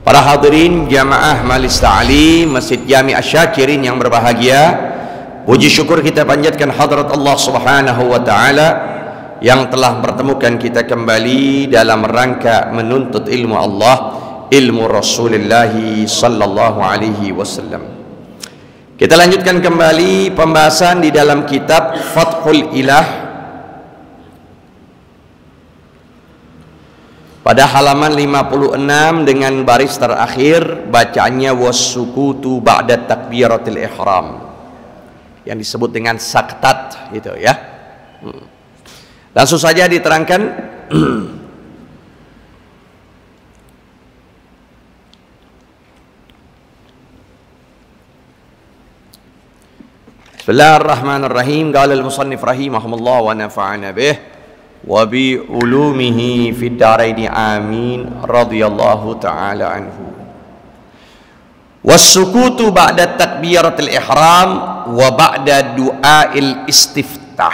Para hadirin jamaah Majelis Ta'lim Masjid Jami' Asy-Syakirin yang berbahagia, puji syukur kita panjatkan hadrat Allah Subhanahu wa taala yang telah mempertemukan kita kembali dalam rangka menuntut ilmu Allah, ilmu Rasulullah sallallahu alaihi wasallam. Kita lanjutkan kembali pembahasan di dalam kitab Fathul Ilah pada halaman 56 dengan baris terakhir bacaannya wasukutu ba'da takbiratul ihram, yang disebut dengan saktat gitu ya. Langsung saja diterangkan. Bismillahirrahmanirrahim. Qala al-musannif rahimahullah wa nafa'ana bih wa bi ulumihi fid daraini amin radhiyallahu ta'ala anhu. Wasukutu ba'da takbiratul ihram wa ba'da du'ail istiftah.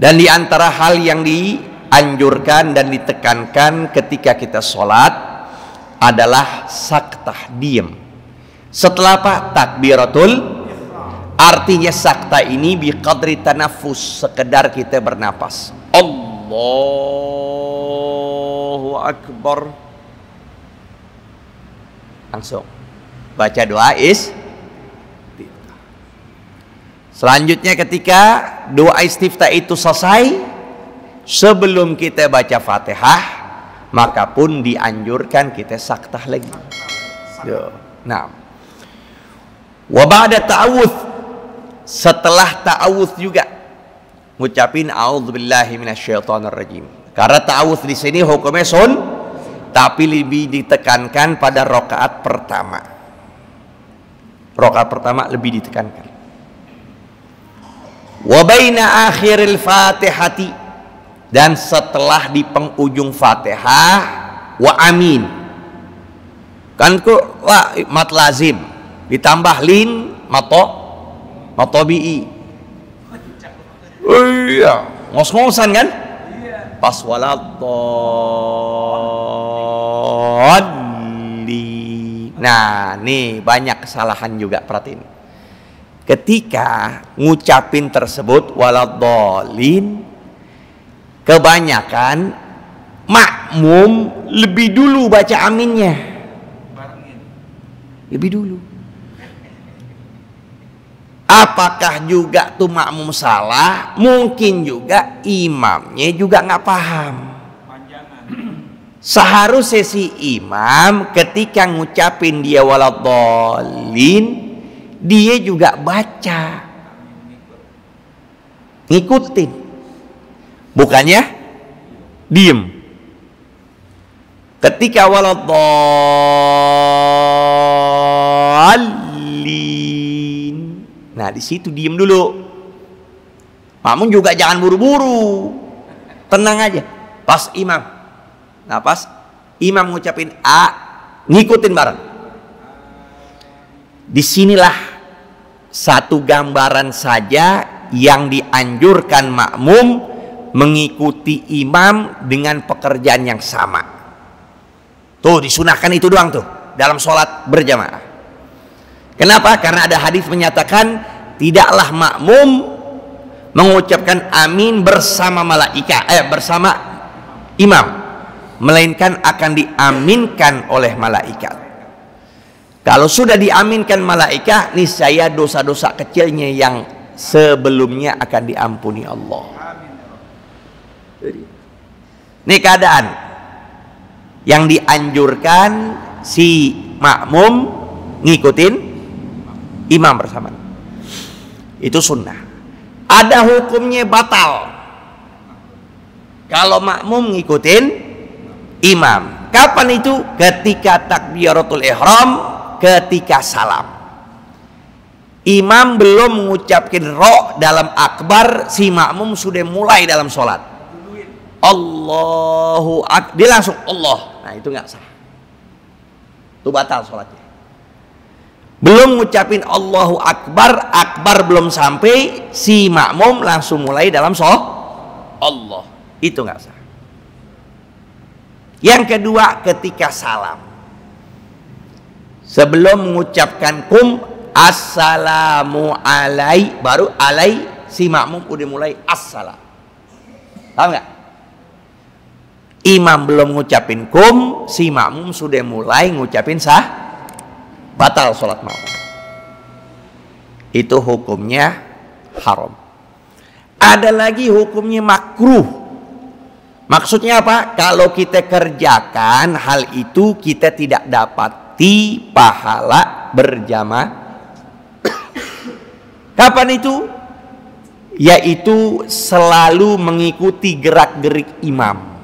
Dan di antara hal yang dianjurkan dan ditekankan ketika kita sholat adalah saktah, diam. Setelah apa? Takbiratul. Artinya sakta ini biqadri tanafus, sekedar kita bernapas. Allahu Akbar. Langsung baca doa istiftah. Selanjutnya ketika doa istiftah itu selesai, sebelum kita baca Fatihah, maka pun dianjurkan kita saktah lagi. Nah, wa ba'da ta'awudz, setelah ta'awudz juga ngucapin a'udzubillahi minasyaitonirrajim. Karena ta'awudz di sini hukumnya tapi lebih ditekankan pada rakaat pertama. Rakaat pertama lebih ditekankan. Wa baina akhiril Fatihati, dan setelah di penghujung Fatihah wa amin. Kan kok mat lazim ditambah lin matobi'i. Oh iya, ngos-ngosan kan? Pas waladhdallin. Nah, nih banyak kesalahan juga, perhatiin. Ketika ngucapin tersebut waladhdallin, kebanyakan makmum lebih dulu baca aminnya. Lebih dulu. Apakah juga tuh makmum salah? Mungkin juga imamnya juga nggak paham. Seharusnya si imam ketika ngucapin dia waladhdallin, dia juga baca, ngikutin, bukannya diem. Ketika waladhdallin, nah di situ diem dulu. Makmum juga jangan buru-buru, tenang aja. Pas imam, nah pas imam ngucapin A, ngikutin bareng. Disinilah satu gambaran saja yang dianjurkan makmum mengikuti imam dengan pekerjaan yang sama. Tuh disunahkan itu doang tuh dalam sholat berjamaah. Kenapa? Karena ada hadis menyatakan tidaklah makmum mengucapkan amin bersama bersama imam, melainkan akan diaminkan oleh malaikat. Kalau sudah diaminkan malaikat, niscaya dosa-dosa kecilnya yang sebelumnya akan diampuni Allah. Ini keadaan yang dianjurkan si makmum ngikutin imam bersama. Itu sunnah. Ada hukumnya batal kalau makmum ngikutin imam. Kapan itu? Ketika takbiratul ihram, ketika salam. Imam belum mengucapkan ro dalam akbar, si makmum sudah mulai dalam sholat. Allahu Akbar, dia langsung Allah. Nah itu nggak sah. Itu batal sholatnya. Belum ngucapin Allahu Akbar, akbar belum sampai, si makmum langsung mulai dalam sholat Allah. Itu nggak sah. Yang kedua, ketika salam. Sebelum mengucapkan kum, assalamu alai, baru alai si makmum udah mulai assalam. Paham nggak? Imam belum ngucapin kum, si makmum sudah mulai ngucapin sah, batal sholat makmum. Itu hukumnya haram. Ada lagi hukumnya makruh. Maksudnya apa? Kalau kita kerjakan hal itu, kita tidak dapati pahala berjamaah. Kapan itu? Yaitu selalu mengikuti gerak-gerik imam.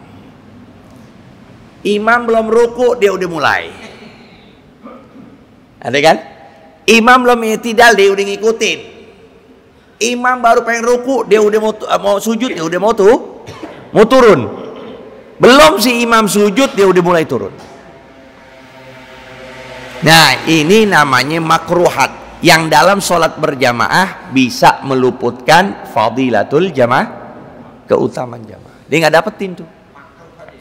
Imam belum ruku, dia udah mulai. Ada kan? Imam belum i'tidal, dia udah ngikutin. Imam baru pengen ruku, dia udah mau sujud, dia udah mau turun. Belum si imam sujud, dia udah mulai turun. Nah, ini namanya makruhat, yang dalam sholat berjamaah bisa meluputkan fadilatul jamaah, keutamaan jamaah. Dia nggak dapetin tuh.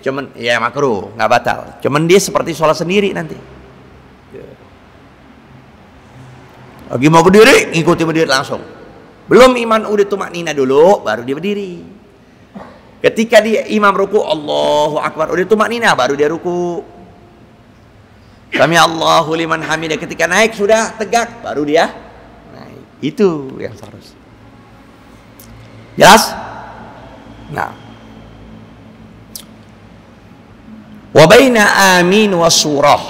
Cuman ya makruh, nggak batal. Cuman dia seperti sholat sendiri nanti. Lagi mau berdiri, ngikuti berdiri langsung. Belum iman udah tumaknina dulu, baru dia berdiri. Ketika dia imam ruku, Allahu Akbar, udah tumaknina, baru dia ruku. Sami Allahu liman hamidah. Ketika naik sudah tegak, baru dia naik. Itu yang seharusnya. Jelas? Nah. Wa baina amin wa surah,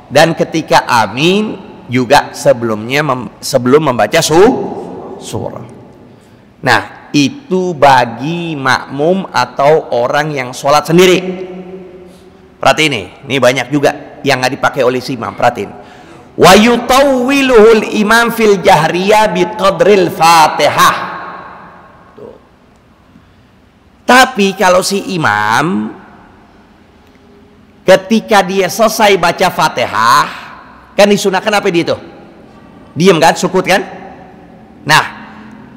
dan ketika amin juga sebelum membaca surah. Nah, itu bagi makmum atau orang yang sholat sendiri. Perhatiin ini banyak juga yang nggak dipakai oleh si imam. Perhatiin. Wa yutawwiluhul imam fil jahriyah biqadril Fatihah. Tuh. Tapi kalau si imam ketika dia selesai baca Fatihah, kan disunahkan apa dia itu? Diam kan, sukut kan? Nah,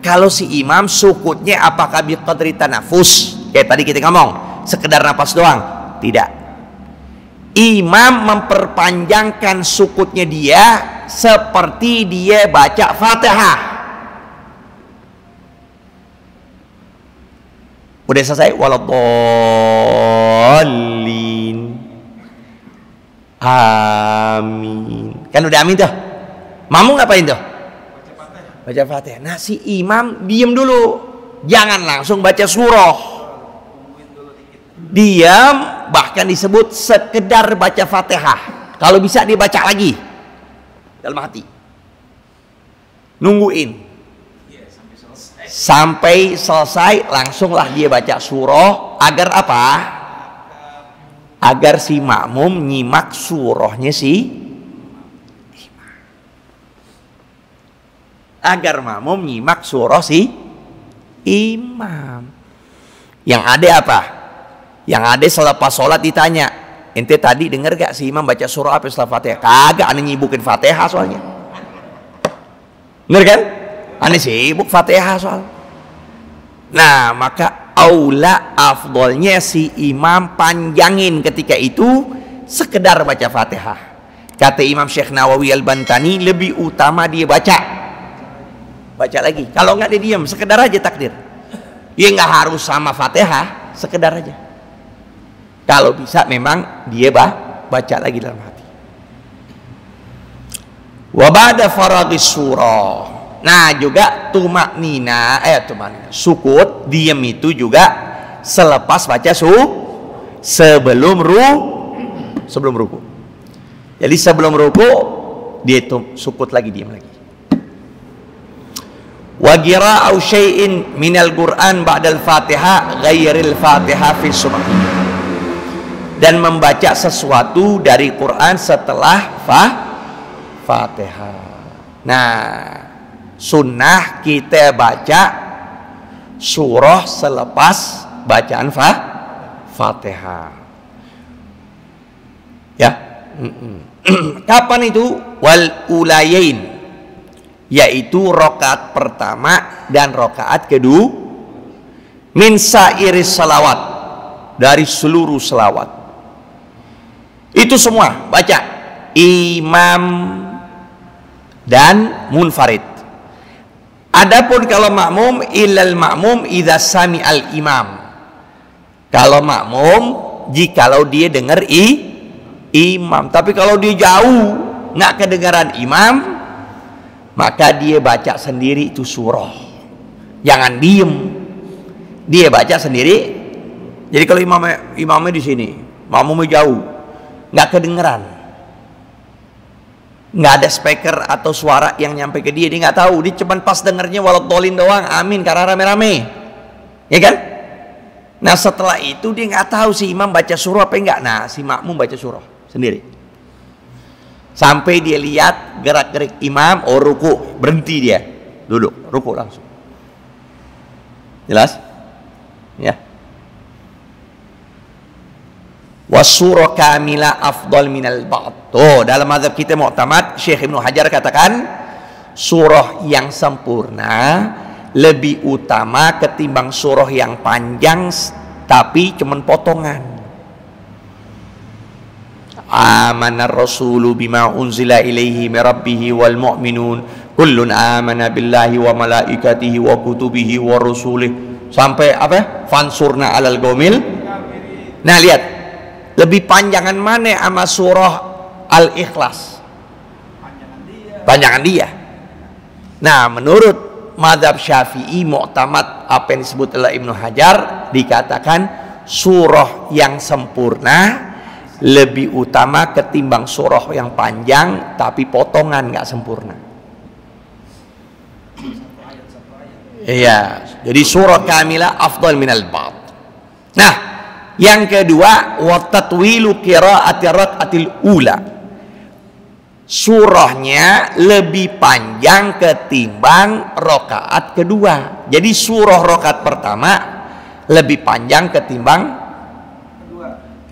kalau si imam sukutnya apakah biqadri tanafus? Kayak tadi kita ngomong, sekedar napas doang? Tidak. Imam memperpanjangkan sukutnya dia seperti dia baca Fatihah. Udah selesai, waladhdallin. Amin. Kan udah amin tuh. Makmum ngapain tuh? Baca Fatihah. Nah, si imam diam dulu. Jangan langsung baca surah. Diam, bahkan disebut sekedar baca Fatihah. Kalau bisa dibaca lagi dalam hati. Nungguin sampai selesai, langsunglah dia baca surah. Agar apa? Agar si makmum nyimak surahnya si imam. Agar makmum nyimak surah si imam. Yang ada apa? Yang ada selepas sholat ditanya, ente tadi denger gak si imam baca surah apa setelah Fatihah? Kagak, aneh nyibukin Fatihah soalnya. Bener kan? Aneh sibuk Fatihah soal. Nah, maka aula afdolnya si imam panjangin ketika itu sekedar baca Fatihah. Kata Imam Syekh Nawawi Al-Bantani, lebih utama dia baca lagi. Kalau nggak dia diam, sekedar aja takdir. Dia nggak harus sama Fatihah, sekedar aja. Kalau bisa memang dia baca lagi dalam hati. Wa ba'da faragis surah. Nah, juga tumaknina, sukut, diam itu juga selepas baca sebelum ruku. Jadi sebelum ruku dia itu sukut lagi, diam lagi. Wa qira'u syai'in minal Qur'an ba'dal Fatihah ghairil Fatihah fi subh. Dan membaca sesuatu dari Quran setelah Fatihah. Nah, sunnah kita baca surah selepas bacaan Fatihah. Ya. Kapan itu? Wal ulayain, yaitu rakaat pertama dan rakaat kedua, min sairis salawat, dari seluruh selawat. Itu semua baca imam dan munfarid. Adapun kalau makmum, illal makmum idza sami'al imam. Kalau makmum jikalau dia dengar imam. Tapi kalau dia jauh nggak kedengaran imam, maka dia baca sendiri itu surah. Jangan diem, dia baca sendiri. Jadi kalau imamnya di sini, makmumnya jauh, nggak kedengeran, nggak ada speaker atau suara yang nyampe ke dia, dia nggak tahu, dia cuma pas dengernya waladhdallin doang, amin karena rame-rame, ya kan? Nah setelah itu dia nggak tahu si imam baca surah apa enggak. Nah si makmum baca surah sendiri sampai dia lihat gerak-gerik imam, oh ruku, berhenti dia, duduk, ruku langsung. Jelas? Ya. Wasurah kamila afdal minal ba'd. Tuh, dalam mazhab kita mu'tamad, Syekh Ibnu Hajar katakan surah yang sempurna lebih utama ketimbang surah yang panjang tapi cuman potongan. Amanar rasulu bima unzila ilaihi min rabbih wal mu'minun kullun amana billahi wa malaikatihi wa kutubihi wa rusulih sampai apa? Fansurna alal qaumil. Nah, lihat lebih panjangan mana sama surah Al-Ikhlas? Panjangan dia. Nah, menurut mazhab Syafi'i mu'tamad apa yang disebut oleh Ibnu Hajar, dikatakan surah yang sempurna lebih utama ketimbang surah yang panjang tapi potongan nggak sempurna. Iya, jadi surah kamilah afdal minal ba'd. Nah, yang kedua, wa tatwilu qira'ati rakaatil ula. Surahnya lebih panjang ketimbang rakaat kedua. Jadi surah rakaat pertama lebih panjang ketimbang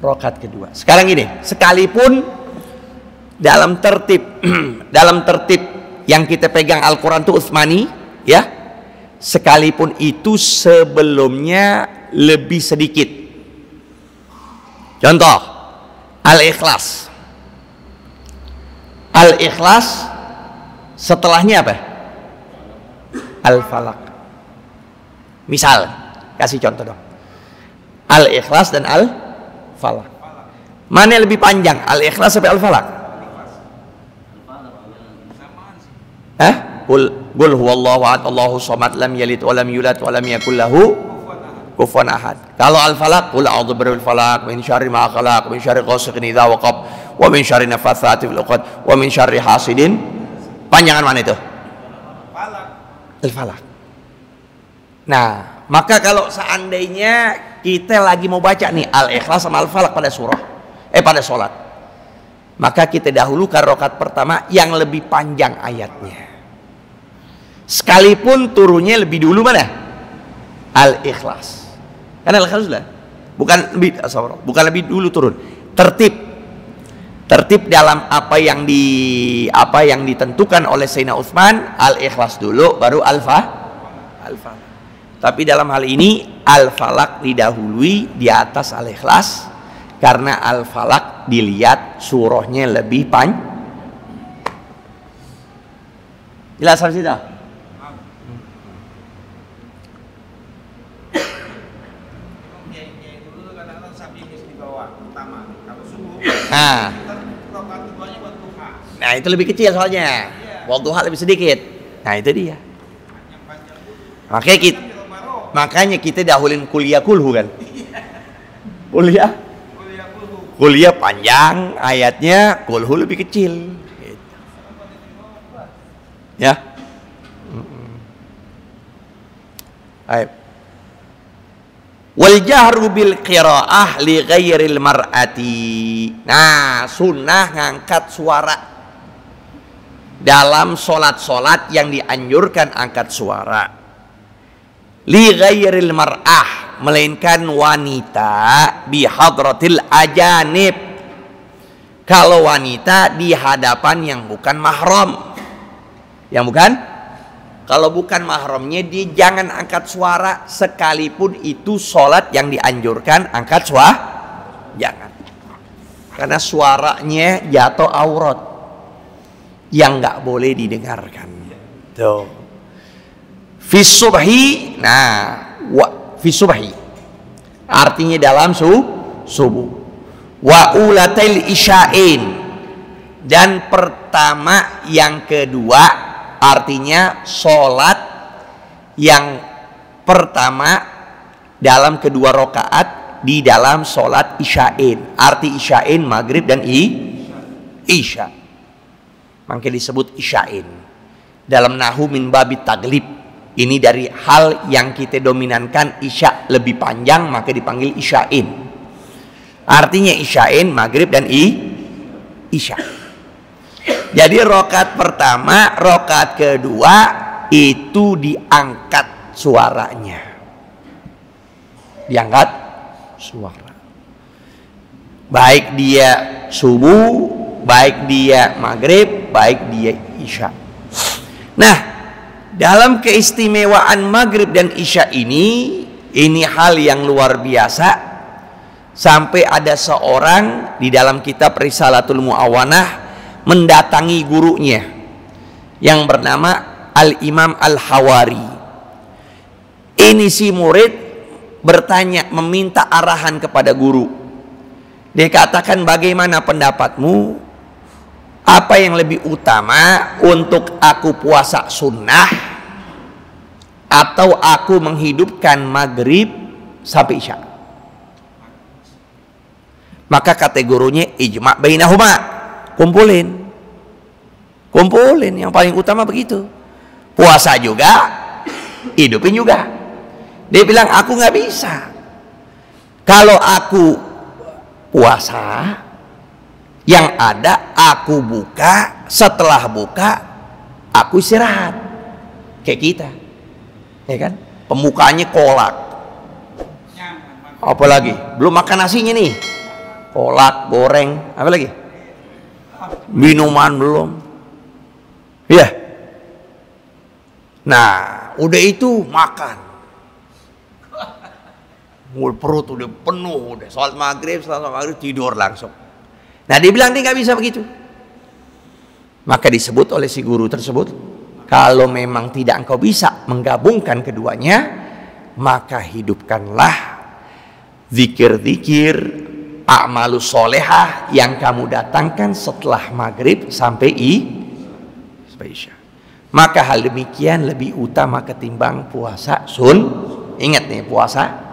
rakaat kedua. Sekarang gini, sekalipun dalam tertib yang kita pegang Al-Qur'an itu Utsmani, ya. Sekalipun itu sebelumnya lebih sedikit. Contoh Al-Ikhlas. Al-Ikhlas setelahnya apa? Al-Falaq. Misal, kasih contoh dong. Al-Ikhlas dan Al-Falaq. Mana yang lebih panjang? Al-Ikhlas sampai Al-Falaq? Hah? Qul huwallahu ahad, Allahu samad, lam yalid wa lam yulad wa lam yakul lahu kufuwan ahad. Kalau Al-Falaq, qul a'udzu birabbil falaq, min syarri ma khalaq, min syarri ghasiqin idza waqab, wa min syarri nafatsati fil 'uqad, wa min syarri hasidin. Panjangan mana itu? Al-Falaq. Nah, maka kalau seandainya kita lagi mau baca nih Al-Ikhlas sama Al-Falaq pada pada sholat, maka kita dahulukan rakaat pertama yang lebih panjang ayatnya. Sekalipun turunnya lebih dulu mana? Al-Ikhlas. Karena Al-Ikhlas sudah bukan lebih dulu turun. Tertib dalam apa yang ditentukan oleh Sayyidina Utsman, Al-Ikhlas dulu baru Al-Falaq. Tapi dalam hal ini Al-Falaq didahului di atas Al-Ikhlas karena Al-Falaq dilihat surahnya lebih panjang. Jelas sampai situ? Nah itu lebih kecil soalnya, waktu duha lebih sedikit. Nah itu dia. Makanya kita dahulin kuliah kulhu kan. Kuliah panjang, ayatnya kulhu lebih kecil. Ya. Baik. Wal jahru bil qiraah li ghairil mar'ati. Nah, sunnah ngangkat suara dalam solat-solat yang dianjurkan angkat suara. Li ghairil mar'ah, melainkan wanita bi hadratil ajanib. Kalau wanita di hadapan yang bukan mahram. Yang bukan? Kalau bukan mahramnya dia jangan angkat suara sekalipun itu sholat yang dianjurkan angkat suara. Jangan. karena suaranya jatuh aurat yang nggak boleh didengarkan. Tuh. Fi subhi, nah, fi subhi artinya dalam subuh. Wa ulatil isya'in, dan pertama yang kedua artinya sholat yang pertama dalam kedua rakaat di dalam sholat isya'in. Arti isya'in maghrib dan isya, makanya disebut isya'in. Dalam nahu min babit taglib, ini dari hal yang kita dominankan isya lebih panjang maka dipanggil isya'in. Artinya isya'in maghrib dan isya. Jadi rakaat pertama, rakaat kedua itu diangkat suaranya, diangkat suara, baik dia subuh, baik dia maghrib, baik dia isya. Nah, dalam keistimewaan maghrib dan isya ini hal yang luar biasa, sampai ada seorang di dalam kitab Risalatul Mu'awanah mendatangi gurunya yang bernama Al-Imam Al-Hawari. Ini si murid bertanya, meminta arahan kepada guru. Dia katakan, bagaimana pendapatmu? Apa yang lebih utama, untuk aku puasa sunnah atau aku menghidupkan maghrib sampai isya? Maka kata gurunya, ijma' bainahuma, kumpulin, yang paling utama begitu. Puasa juga, hidupin juga. Dia bilang, aku nggak bisa. Kalau aku puasa, yang ada aku buka, setelah buka aku istirahat. Kayak kita, ya kan? Pembukaannya kolak, apalagi belum makan nasinya nih, kolak goreng, apa lagi? Minuman belum, ya. Nah, udah itu makan. Perut udah penuh, udah sholat maghrib tidur langsung. Nah, dia bilang dia nggak bisa begitu. Maka disebut oleh si guru tersebut, kalau memang tidak engkau bisa menggabungkan keduanya, maka hidupkanlah zikir-zikir, a'malus solehah yang kamu datangkan setelah maghrib sampai isya. Maka hal demikian lebih utama ketimbang puasa Ingat nih, puasa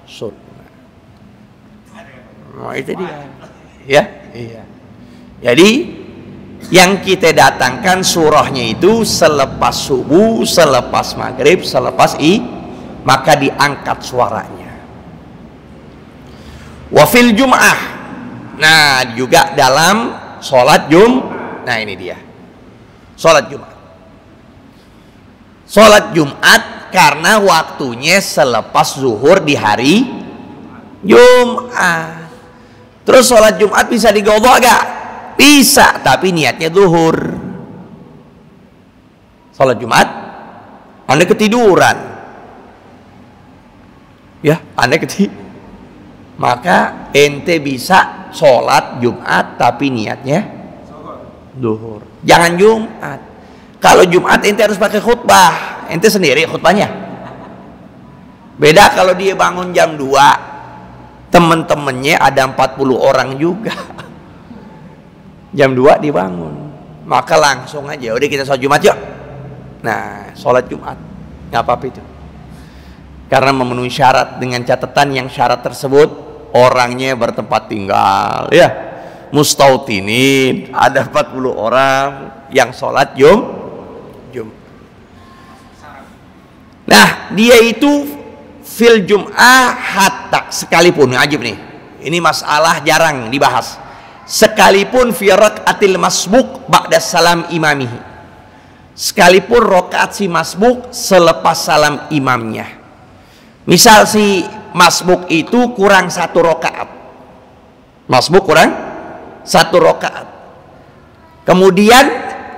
sunnah. Nah, itu dia. Ya, iya. Jadi yang kita datangkan surahnya itu selepas subuh, selepas maghrib, selepas maka diangkat suaranya. Wafil Jum'ah. Nah, juga dalam sholat nah ini dia, sholat Jumat. Sholat Jumat karena waktunya selepas zuhur di hari Jumat. Terus sholat Jumat bisa digodok gak? Bisa, tapi niatnya zuhur. Sholat Jumat, Anda ketiduran, ya, Anda maka ente bisa sholat Jumat tapi niatnya zuhur. Jangan Jumat. Kalau Jumat ente harus pakai khutbah, ente sendiri khutbahnya. Beda kalau dia bangun jam 2, temen-temennya ada 40 orang juga. Jam 2 dibangun, maka langsung aja, udah kita sholat Jumat yuk. Nah, sholat Jumat nggak apa-apa itu, karena memenuhi syarat, dengan catatan yang syarat tersebut orangnya bertempat tinggal, ya, mustautinin, ada 40 orang yang sholat Jumat. Nah, dia itu fil Jum'ah hatta, sekalipun, ajib nih, ini masalah jarang dibahas, sekalipun fi rakaatil masbuk ba'da salam imamihi, sekalipun rakaat si masbuk selepas salam imamnya. Misal si masbuk itu kurang 1 rakaat, masbuk kurang 1 rakaat, kemudian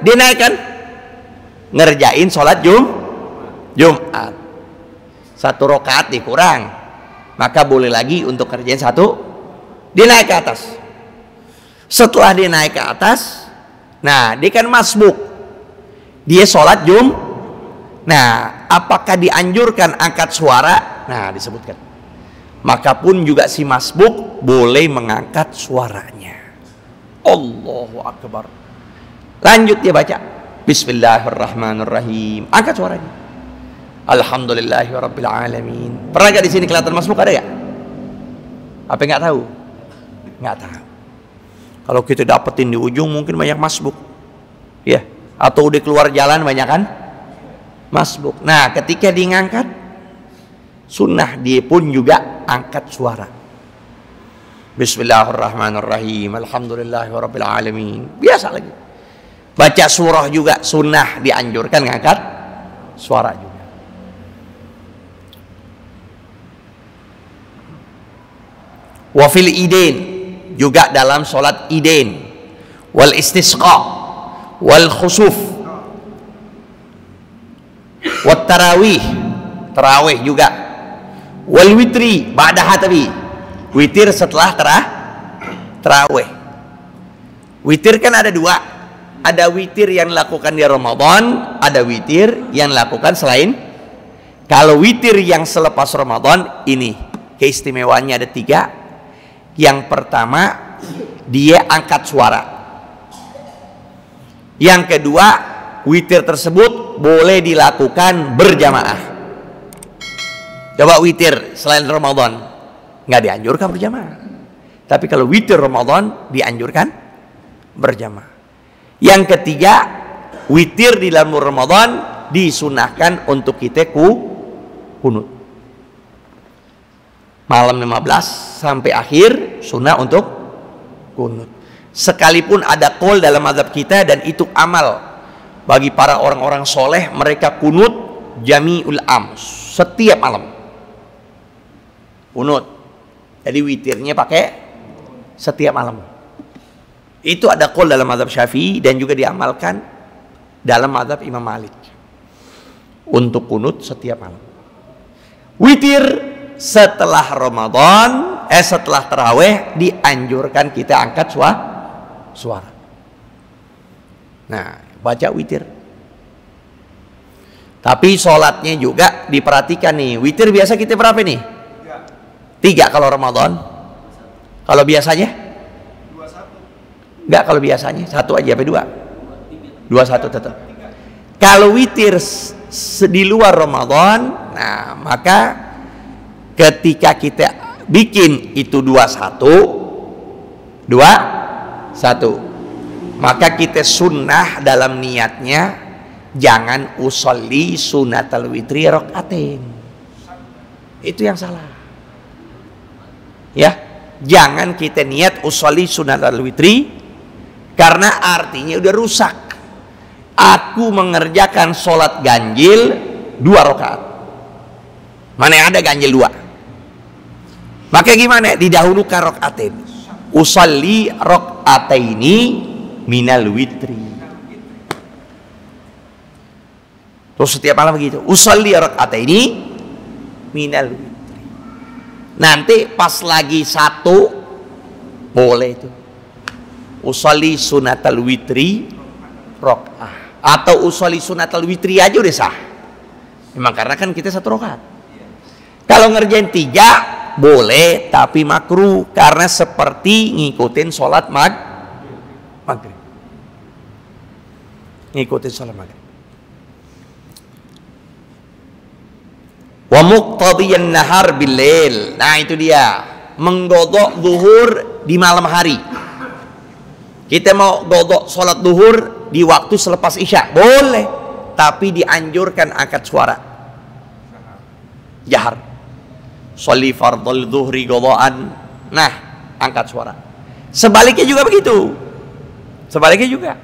dinaikkan ngerjain sholat Jumat, 1 rakaat dikurang, maka boleh lagi untuk kerjain 1, dinaik ke atas. Setelah dia naik ke atas, nah dia kan masbuk, dia sholat Nah, apakah dianjurkan angkat suara? Nah, disebutkan. Maka pun juga si masbuk boleh mengangkat suaranya. Allahu Akbar. Lanjut dia baca. Bismillahirrahmanirrahim. Angkat suaranya. Alhamdulillahirabbil alamin. Pernah gak di sini kelihatan masbuk, ada gak? Apa nggak tahu? Nggak tahu. Kalau kita dapetin di ujung mungkin banyak masbuk, ya. Atau udah keluar jalan banyak kan masbuk. Nah, ketika dia ngangkat, sunnah dia pun juga angkat suara. Bismillahirrahmanirrahim. Alhamdulillahirabbil alamin. Biasa lagi. Baca surah juga sunnah, dianjurkan ngangkat suara juga. Wafil idain, juga dalam sholat idain, wal istisqa, wal khusuf, wat tarawih, tarawih juga, wal witri ba'da hatabi, witir setelah tarawih. Witir kan ada dua, ada witir yang dilakukan di Ramadan, ada witir yang dilakukan selain. Kalau witir yang selepas Ramadan, ini keistimewaannya ada 3. Yang pertama, dia angkat suara. Yang kedua, witir tersebut boleh dilakukan berjamaah. Coba witir selain Ramadan, nggak dianjurkan berjamaah. Tapi kalau witir Ramadan, dianjurkan berjamaah. Yang ketiga, witir di dalam Ramadan disunahkan untuk kita kunut. Malam 15 sampai akhir sunnah untuk kunut. Sekalipun ada qaul dalam mazhab kita dan itu amal bagi para orang-orang soleh, mereka kunut jami'ul am, setiap malam kunut. Jadi witirnya pakai setiap malam. Itu ada qaul dalam mazhab Syafi'i dan juga diamalkan dalam mazhab Imam Malik untuk kunut setiap malam. Witir setelah Ramadan, setelah tarawih dianjurkan kita angkat suara. Nah, baca witir. Tapi sholatnya juga diperhatikan nih. Witir biasa kita berapa nih? 3 kalau Ramadan. Kalau biasanya? 21. Enggak, kalau biasanya 1 aja apa 2? 21 tetap. Kalau witir di luar Ramadan, nah maka ketika kita bikin itu 21, maka kita sunnah dalam niatnya jangan usolli sunatal witri rokaatin. Itu yang salah. Ya, jangan kita niat usolli sunatal witri karena artinya udah rusak. Aku mengerjakan sholat ganjil 2 rakaat. Mana yang ada ganjil 2? Maka gimana? Didahulukan rokaatin. Usalli rokataini minal witri. Terus setiap malam begitu. Usalli rokataini minal witri. Nanti pas lagi 1 boleh itu. Usalli sunatal witri rok'ah. Atau usalli sunatal witri aja udah sah. Memang karena kan kita 1 rakaat. Kalau ngerjain 3 boleh, tapi makruh karena seperti ngikutin sholat maghrib. Ngikutin sholat maghrib. Wa muqtadiyan nahar bil-lail. Nah itu dia, menggodok zuhur di malam hari. Kita mau godok sholat zuhur di waktu selepas isya, boleh, tapi dianjurkan angkat suara, jahar. Sholli fardhul zuhri godaan. Nah, angkat suara. Sebaliknya juga begitu. Sebaliknya juga.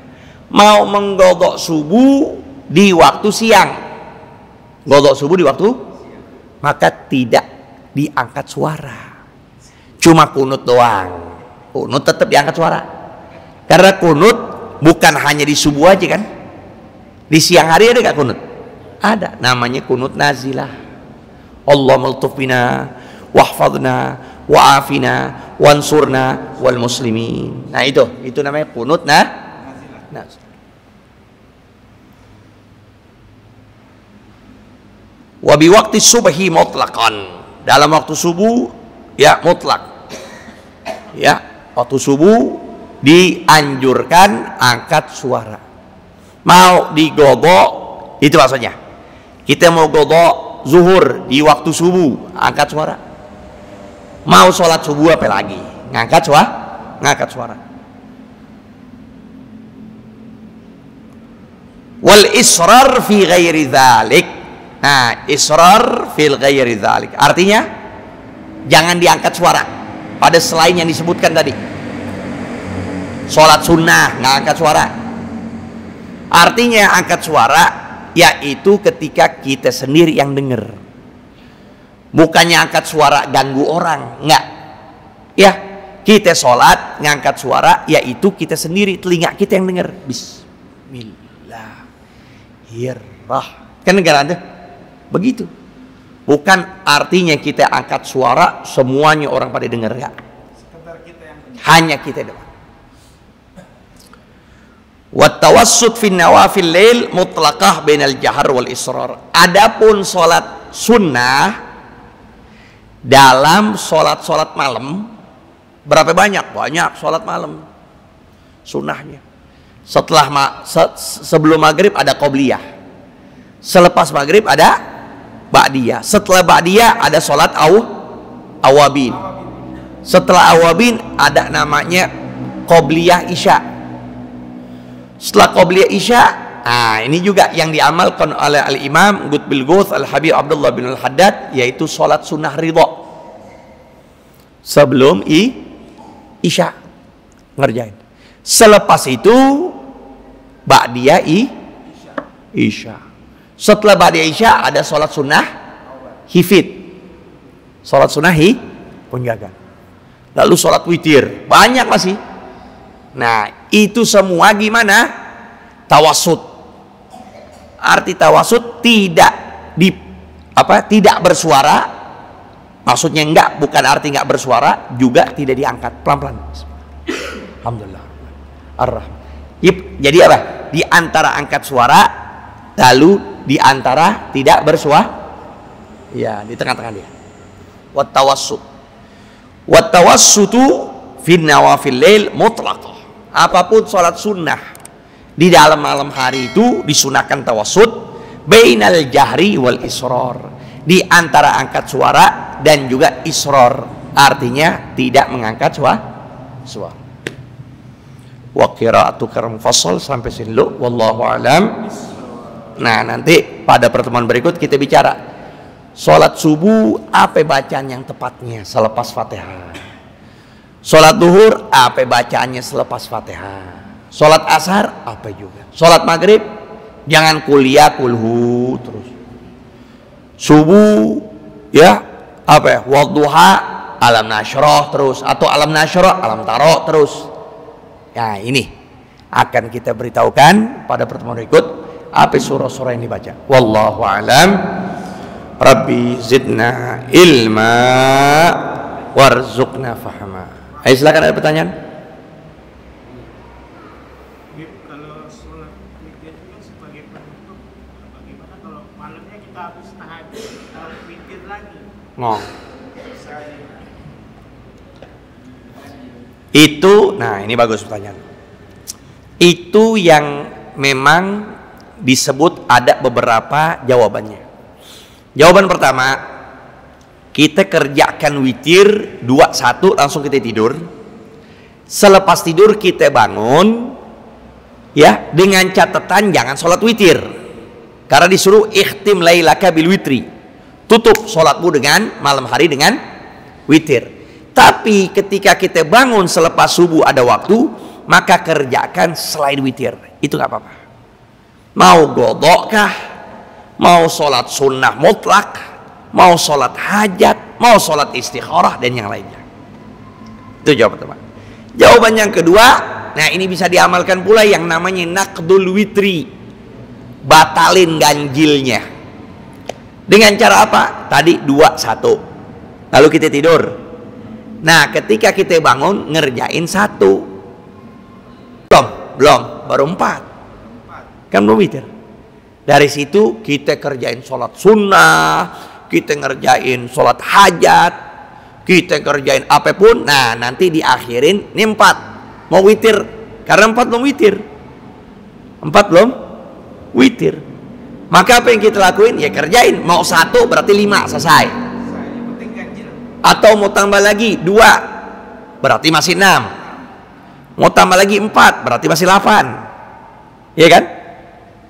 Mau menggodok subuh di waktu siang, godok subuh di waktu, maka tidak diangkat suara. Cuma kunut doang. Kunut tetap diangkat suara. Karena kunut bukan hanya di subuh aja kan. Di siang hari ada gak kunut? Ada. Namanya kunut nazilah. Allah maltuf bina wahfadna wa afina wansurna wal muslimin. Nah itu namanya qunut nazilah. Wa bi waqti subhi mutlaqan, dalam waktu subuh ya mutlak. Ya, waktu subuh dianjurkan angkat suara. Mau digodok, itu maksudnya. Kita mau godok zuhur di waktu subuh, angkat suara. Mau sholat subuh apa lagi? Ngangkat suara. Wal israr fi ghairi dzalik. Nah, israr fil ghairi dzalik. Artinya jangan diangkat suara pada selain yang disebutkan tadi. Sholat sunnah nggak angkat suara. Artinya angkat suara yaitu ketika kita sendiri yang dengar. Bukannya angkat suara ganggu orang, enggak. Ya, kita sholat ngangkat suara yaitu kita sendiri, telinga kita yang dengar. Bismillahirrahmanirrahim. Kan negara Anda begitu. Bukan artinya kita angkat suara semuanya orang pada dengar, enggak. Hanya kita doang. Wattawassut fin nawafil lail mutlaqah bainal jahar wal israr. Adapun salat sunnah dalam salat malam, berapa banyak? Banyak salat malam sunnahnya. Sebelum maghrib ada qobliyah, selepas maghrib ada ba'diyah, setelah ba'diyah ada salat awabin, setelah awabin ada namanya qobliyah isya. Setelah qobliyah isya, nah ini juga yang diamalkan oleh al-Imam Qutbil Ghuth Al-Habib Abdullah bin Al-Haddad, yaitu sholat sunnah ridha sebelum isya ngerjain. Selepas itu ba'diyah isya. Setelah ba'diyah isya ada sholat sunnah hifid, sholat sunnah penjaga. Lalu sholat witir, banyak masih. Nah, itu semua gimana? Tawassut. Arti tawassut tidak tidak bersuara. Maksudnya bukan arti enggak bersuara, juga tidak diangkat, pelan-pelan. Alhamdulillah. Jadi apa? Di antara angkat suara, lalu di antara tidak bersuara. Ya, di tengah-tengah dia. Wat tawassut. Wat tawassutu fi nawafil lail mutlaqah. Apapun sholat sunnah di dalam malam hari itu disunahkan tawassut bainal jahri wal israr, di antara angkat suara dan juga israr, artinya tidak mengangkat suara. Wa qira'atu karam fasal sampai sini dulu, wallahu alam. Nah, nanti pada pertemuan berikut kita bicara sholat subuh apa bacaan yang tepatnya selepas Fatihah. Sholat duhur apa bacaannya selepas Fatihah. Sholat asar apa juga. Sholat maghrib jangan kuliah kulhu terus. Subuh ya apa ya, wadduha alam nasyrah terus, atau alam nasyrah alam taro terus. Ya, ini akan kita beritahukan pada pertemuan berikut apa surah-surah yang dibaca. Wallahu alam. Rabbi zidna ilma warzuqna fahma. Ayo silakan, ada pertanyaan? Kalau sholat witir itu sebagai penutup, bagaimana kalau malamnya kita habis tahajud, kita witir lagi? Itu, nah ini bagus pertanyaan. Itu yang memang disebut ada beberapa jawabannya. Jawaban pertama, kita kerjakan witir 2-1 langsung kita tidur. Selepas tidur kita bangun ya, dengan catatan jangan sholat witir, karena disuruh ikhtim lailaka bil witri, tutup sholatmu dengan malam hari dengan witir. Tapi ketika kita bangun selepas subuh ada waktu, maka kerjakan selain witir, itu nggak apa-apa. Mau godokkah, mau sholat sunnah mutlak, mau sholat hajat, mau sholat istikharah dan yang lainnya. Itu jawaban pertama. Jawaban yang kedua, nah ini bisa diamalkan pula yang namanya naqdul witri, batalin ganjilnya. Dengan cara apa? Tadi 2-1 lalu kita tidur. Nah, ketika kita bangun ngerjain 1. Belum, baru 4. Kan belum witir. Dari situ kita kerjain sholat sunnah, kita ngerjain sholat hajat, kita kerjain apapun. Nah, nanti diakhirin ini 4. Mau witir. Karena 4 belum witir. 4 belum witir. Maka apa yang kita lakuin? Ya kerjain. Mau 1 berarti 5 selesai. Atau mau tambah lagi 2 berarti masih 6. Mau tambah lagi 4 berarti masih 8. Iya kan?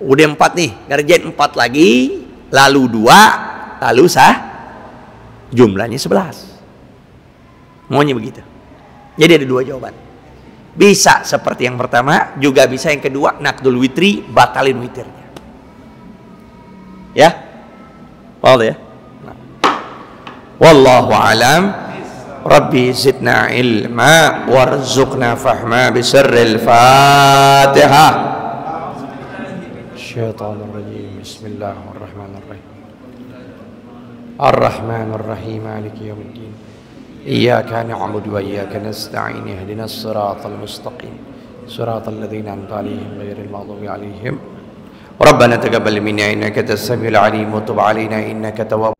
Udah 4 nih, ngerjain 4 lagi, lalu 2, lalu jumlahnya 11. Maunya begitu. Jadi ada 2 jawaban. Bisa seperti yang pertama, juga bisa yang kedua, naqdul witri, batalin witirnya. Ya? Paham ya? Nah. Wallahu alam. Rabbi zidna ilma warzuqna fahma bisirril Fatihah. Syaitanir rajim. Bismillahirrahmanirrahim. Ar-Rahmanir Rahim. Maliki yaumiddin. Iyyaka na'budu wa iyyaka nasta'in. Ihdinas siratal mustaqim. Siratal ladzina an'amta 'alaihim ghairil maghdubi 'alaihim. Rabbana taqabbal minna innaka antas samiul 'alim wa tub 'alaina innaka tawwab